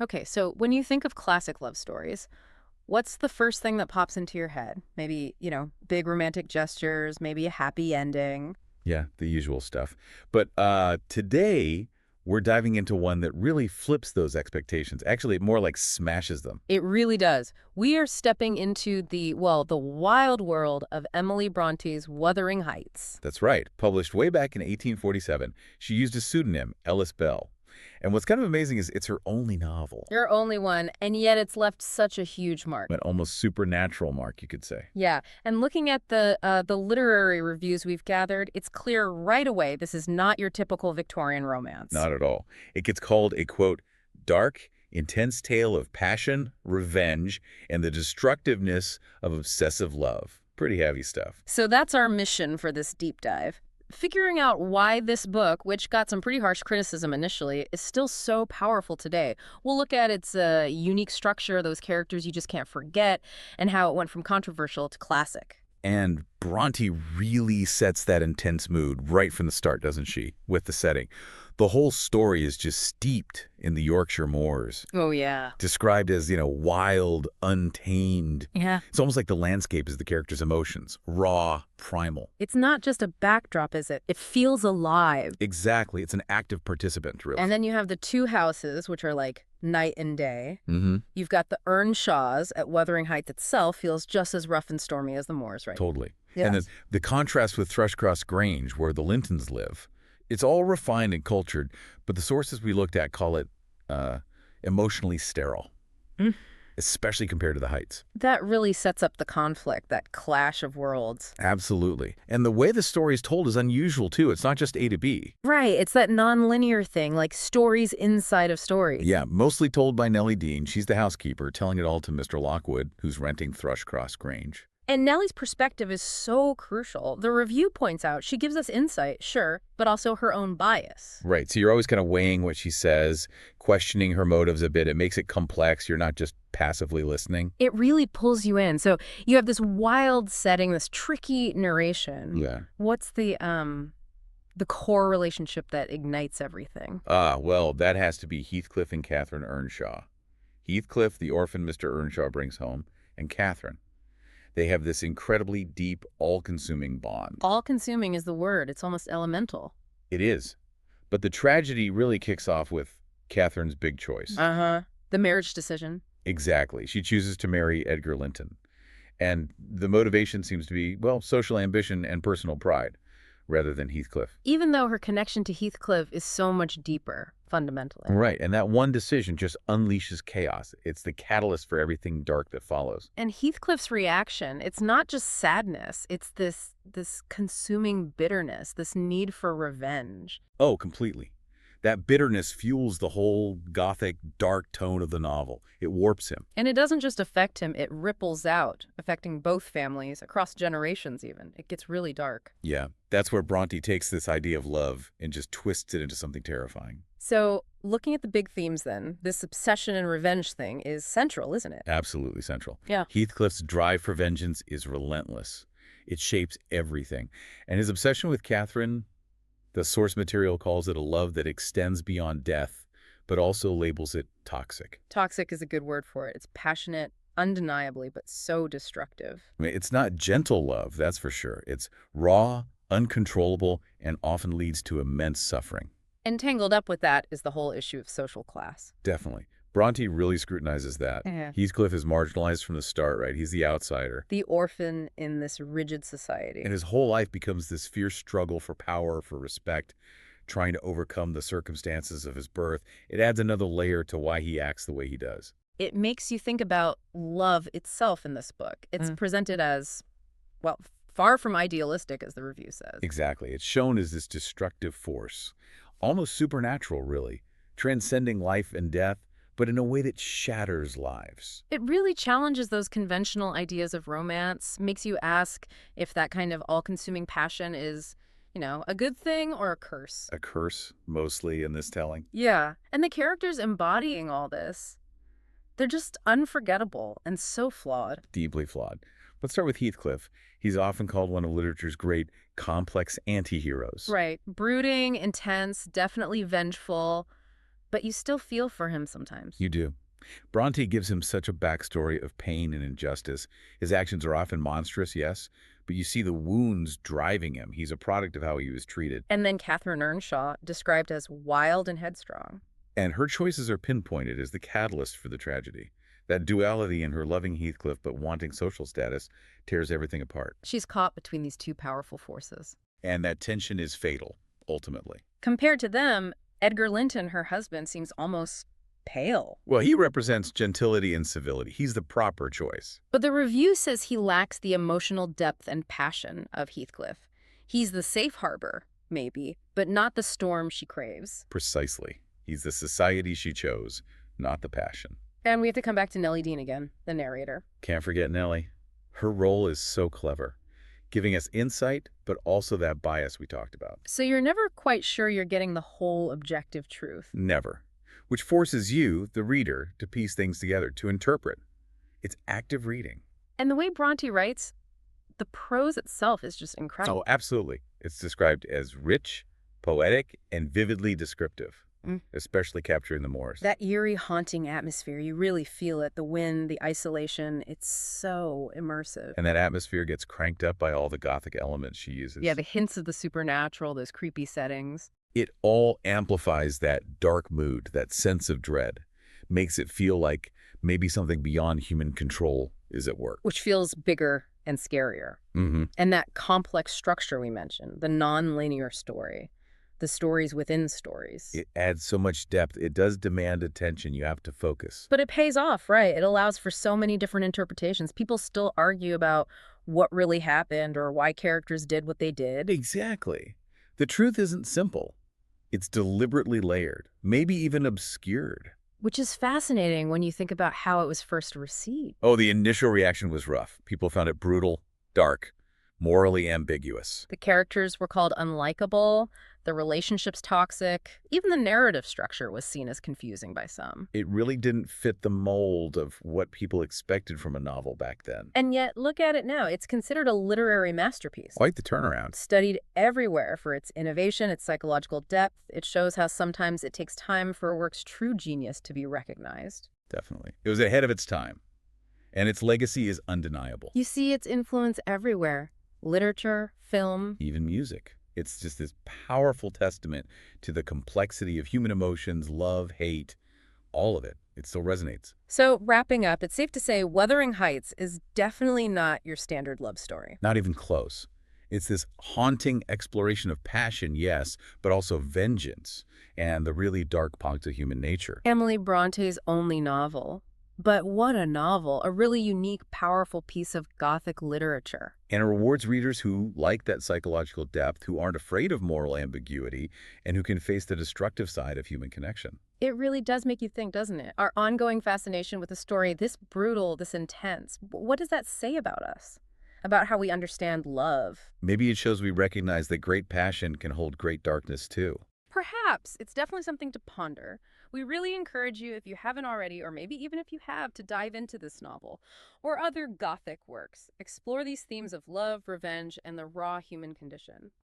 Okay, so when you think of classic love stories, what's the first thing that pops into your head? Maybe, big romantic gestures, maybe a happy ending. Yeah, the usual stuff. But today, we're diving into one that really flips those expectations. Actually, it more like smashes them. It really does. We are stepping into the wild world of Emily Bronte's Wuthering Heights. That's right. Published way back in 1847, she used a pseudonym, Ellis Bell. And what's kind of amazing is it's her only novel. Your only one, and yet it's left such a huge mark. An almost supernatural mark, you could say. Yeah, and looking at the literary reviews we've gathered, it's clear right away this is not your typical Victorian romance. Not at all. It gets called a, quote, dark, intense tale of passion, revenge, and the destructiveness of obsessive love. Pretty heavy stuff. So that's our mission for this deep dive. Figuring out why this book, which got some pretty harsh criticism initially, is still so powerful today. We'll look at its unique structure, those characters you just can't forget, and how it went from controversial to classic. And Brontë really sets that intense mood right from the start, doesn't she, with the setting. The whole story is just steeped in the Yorkshire moors, Oh, yeah. described as, wild, untamed. Yeah. It's almost like the landscape is the character's emotions, raw, primal. It's not just a backdrop, is it? It feels alive. Exactly. It's an active participant, really. And then you have the two houses, which are like night and day. Mm-hmm. You've got the Earnshaws at Wuthering Heights itself feels just as rough and stormy as the moors, right? Totally. Yes. And the contrast with Thrushcross Grange, where the Lintons live, it's all refined and cultured, but the sources we looked at call it emotionally sterile, especially compared to the Heights. That really sets up the conflict, that clash of worlds. Absolutely. And the way the story is told is unusual, too. It's not just A to B. Right, it's that non-linear thing, like stories inside of stories. Yeah, mostly told by Nellie Dean. She's the housekeeper, telling it all to Mr. Lockwood, who's renting Thrushcross Grange. And Nellie's perspective is so crucial. The review points out she gives us insight, sure, but also her own bias. Right, so you're always kind of weighing what she says, questioning her motives a bit. It makes it complex. You're not just passively listening. It really pulls you in. So you have this wild setting, this tricky narration. Yeah. What's the core relationship that ignites everything? Well, that has to be Heathcliff and Catherine Earnshaw. Heathcliff, the orphan Mr. Earnshaw brings home, and Catherine. They have this incredibly deep, all-consuming bond. All-consuming is the word. It's almost elemental. It is. But the tragedy really kicks off with Catherine's big choice. Uh-huh. The marriage decision. Exactly. She chooses to marry Edgar Linton. And the motivation seems to be, well, social ambition and personal pride, rather than Heathcliff. Even though her connection to Heathcliff is so much deeper, fundamentally. Right, and that one decision just unleashes chaos. It's the catalyst for everything dark that follows. And Heathcliff's reaction, it's not just sadness, it's this consuming bitterness, this need for revenge. Oh, completely. That bitterness fuels the whole Gothic, dark tone of the novel. It warps him. And it doesn't just affect him, it ripples out, affecting both families, across generations even. It gets really dark. Yeah, that's where Brontë takes this idea of love and just twists it into something terrifying. So, looking at the big themes then, this obsession and revenge thing is central, isn't it? Absolutely central. Yeah. Heathcliff's drive for vengeance is relentless. It shapes everything. And his obsession with Catherine, the source material calls it a love that extends beyond death, but also labels it toxic. Toxic is a good word for it. It's passionate, undeniably, but so destructive. I mean, it's not gentle love, that's for sure. It's raw, uncontrollable, and often leads to immense suffering. And tangled up with that is the whole issue of social class. Definitely. Brontë really scrutinizes that. Yeah. Heathcliff is marginalized from the start, right? He's the outsider. The orphan in this rigid society. And his whole life becomes this fierce struggle for power, for respect, trying to overcome the circumstances of his birth. It adds another layer to why he acts the way he does. It makes you think about love itself in this book. It's presented as, well, far from idealistic, as the review says. Exactly. It's shown as this destructive force, almost supernatural, really, transcending life and death, but in a way that shatters lives. It really challenges those conventional ideas of romance, makes you ask if that kind of all-consuming passion is, a good thing or a curse. A curse, mostly, in this telling. Yeah, and the characters embodying all this, they're just unforgettable and so flawed. Deeply flawed. Let's start with Heathcliff. He's often called one of literature's great complex anti-heroes. Right. Brooding, intense, definitely vengeful, but you still feel for him sometimes. You do. Bronte gives him such a backstory of pain and injustice. His actions are often monstrous, yes, but you see the wounds driving him. He's a product of how he was treated. And then Catherine Earnshaw, described as wild and headstrong. And her choices are pinpointed as the catalyst for the tragedy. That duality in her loving Heathcliff but wanting social status tears everything apart. She's caught between these two powerful forces. And that tension is fatal, ultimately. Compared to them, Edgar Linton, her husband, seems almost pale. Well, he represents gentility and civility. He's the proper choice. But the review says he lacks the emotional depth and passion of Heathcliff. He's the safe harbor, maybe, but not the storm she craves. Precisely. He's the society she chose, not the passion. And we have to come back to Nellie Dean again, the narrator. Can't forget Nellie. Her role is so clever, giving us insight, but also that bias we talked about. So you're never quite sure you're getting the whole objective truth. Never. Which forces you, the reader, to piece things together, to interpret. It's active reading. And the way Brontë writes, the prose itself is just incredible. Oh, absolutely. It's described as rich, poetic, and vividly descriptive, especially capturing the moors. That eerie, haunting atmosphere, you really feel it. The wind, the isolation, it's so immersive. And that atmosphere gets cranked up by all the Gothic elements she uses. Yeah, the hints of the supernatural, those creepy settings. It all amplifies that dark mood, that sense of dread, makes it feel like maybe something beyond human control is at work. Which feels bigger and scarier. And that complex structure we mentioned, the non-linear story, the stories within stories. It adds so much depth. It does demand attention. You have to focus. But it pays off, right? It allows for so many different interpretations. People still argue about what really happened or why characters did what they did. Exactly. The truth isn't simple. It's deliberately layered, maybe even obscured. Which is fascinating when you think about how it was first received. Oh, the initial reaction was rough. People found it brutal, dark, morally ambiguous. The characters were called unlikable, the relationships toxic, even the narrative structure was seen as confusing by some. It really didn't fit the mold of what people expected from a novel back then. And yet, look at it now. It's considered a literary masterpiece. Quite the turnaround. Studied everywhere for its innovation, its psychological depth. It shows how sometimes it takes time for a work's true genius to be recognized. Definitely. It was ahead of its time, and its legacy is undeniable. You see its influence everywhere. Literature, film. Even music. It's just this powerful testament to the complexity of human emotions, love, hate, all of it. It still resonates. So, wrapping up, it's safe to say Wuthering Heights is definitely not your standard love story. Not even close. It's this haunting exploration of passion, yes, but also vengeance and the really dark parts of human nature. Emily Bronte's only novel. But what a novel, a really unique, powerful piece of Gothic literature. And it rewards readers who like that psychological depth, who aren't afraid of moral ambiguity, and who can face the destructive side of human connection. It really does make you think, doesn't it? Our ongoing fascination with a story this brutal, this intense, what does that say about us? About how we understand love? Maybe it shows we recognize that great passion can hold great darkness too. Perhaps. It's definitely something to ponder. We really encourage you, if you haven't already, or maybe even if you have, to dive into this novel or other Gothic works. Explore these themes of love, revenge, and the raw human condition.